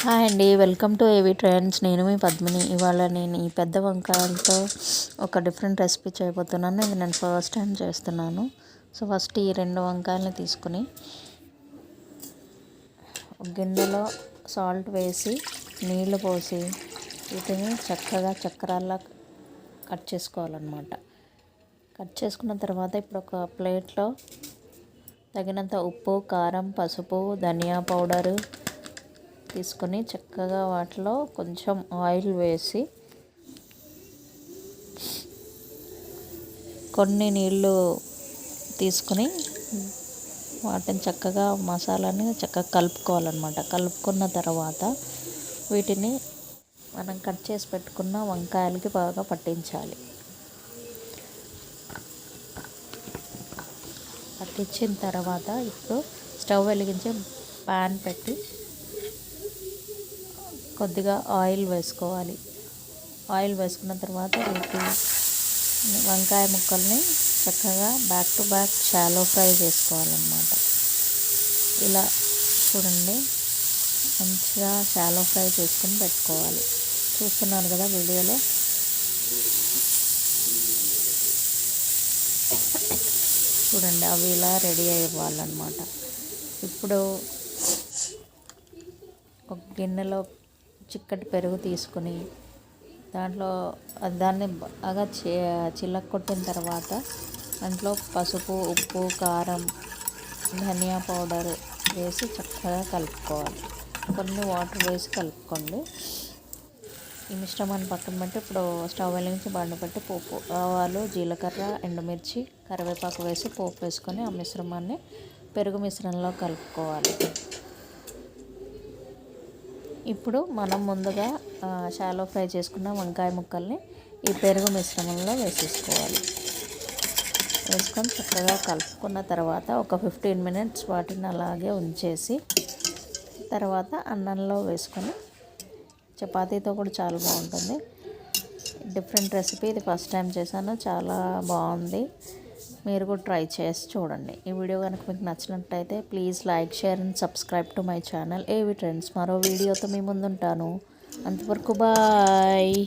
Hi అండి, welcome to ఏవి trends. నేను మీ పద్మిని. ఇవాళ నేను ఈ పెద్ద వంకాయలతో ఒక డిఫరెంట్ రెసిపీ చేయబోతున్నాను. ఇది నేను ఫస్ట్ టైం చేస్తున్నాను. సో ఫస్ట్ ఈ 2 వంకాయలని తీసుకుని ఒక గిన్నెలో సాల్ట్ వేసి నీళ్లు పోసి వీటిని చక్కగా చక్రాల్లా కట్ చేసుకోవాలన్నమాట. కట్ చేసుకున్న తర్వాత ఇప్పుడు ఒక ప్లేట్లో తగినంత ఉప్పు, కారం, పసుపు, ధనియా పౌడరు తీసుకొని చక్కగా వాటిలో కొంచెం ఆయిల్ వేసి కొన్ని నీళ్ళు తీసుకొని వాటిని చక్కగా మసాలాని చక్కగా కలుపుకోవాలన్నమాట. కలుపుకున్న తర్వాత వీటిని మనం కట్ చేసి పెట్టుకున్న వంకాయలకి బాగా పట్టించాలి. పట్టించిన తర్వాత ఇప్పుడు స్టవ్ వెలిగించి ప్యాన్ పెట్టి కొద్దిగా ఆయిల్ వేసుకోవాలి. ఆయిల్ వేసుకున్న తర్వాత వీటి వంకాయ ముక్కల్ని చక్కగా back to back shallow fry చేసుకోవాలన్నమాట. ఇలా చూడండి, మంచిగా షాలో ఫ్రై చేసుకొని పెట్టుకోవాలి. చూస్తున్నారు కదా వీడియోలో. చూడండి, అవి ఇలా రెడీ అవ్వాలన్నమాట. ఇప్పుడు ఒక గిన్నెలో చిక్కటి పెరుగు తీసుకుని దాంట్లో దాన్ని బాగా చిలక్కొట్టిన తర్వాత దాంట్లో పసుపు, ఉప్పు, కారం, ధనియా పౌడర్ వేసి చక్కగా కలుపుకోవాలి. కొన్ని వాటర్ వేసి కలుపుకోండి. ఈ మిశ్రమాన్ని పక్కన పెట్టి ఇప్పుడు స్టవ్ వెలిగించి బండ పెట్టి పోపు, ఆవాలు, జీలకర్ర, ఎండుమిర్చి, కరివేపాకు వేసి పోపు వేసుకొని ఆ మిశ్రమాన్ని పెరుగు మిశ్రమంలో కలుపుకోవాలి. ఇప్పుడు మనం ముందుగా షాలో ఫ్రై చేసుకున్న వంకాయ ముక్కల్ని ఈ పెరుగు మిశ్రమంలో వేసేసుకోవాలి. వేసుకొని చక్కగా కలుపుకున్న తర్వాత ఒక 15 minutes వాటిని అలాగే ఉంచేసి తర్వాత అన్నంలో వేసుకొని చపాతీతో కూడా చాలా బాగుంటుంది. డిఫరెంట్ రెసిపీ, ఇది ఫస్ట్ టైం చేశాను, చాలా బాగుంది. మీరు కూడా ట్రై చేసి చూడండి. ఈ వీడియో కనుక మీకు నచ్చినట్టయితే please like, share and subscribe to my channel ఏవి ట్రెండ్స్. మరో వీడియోతో మీ ముందుంటాను. అంతవరకు బాయ్.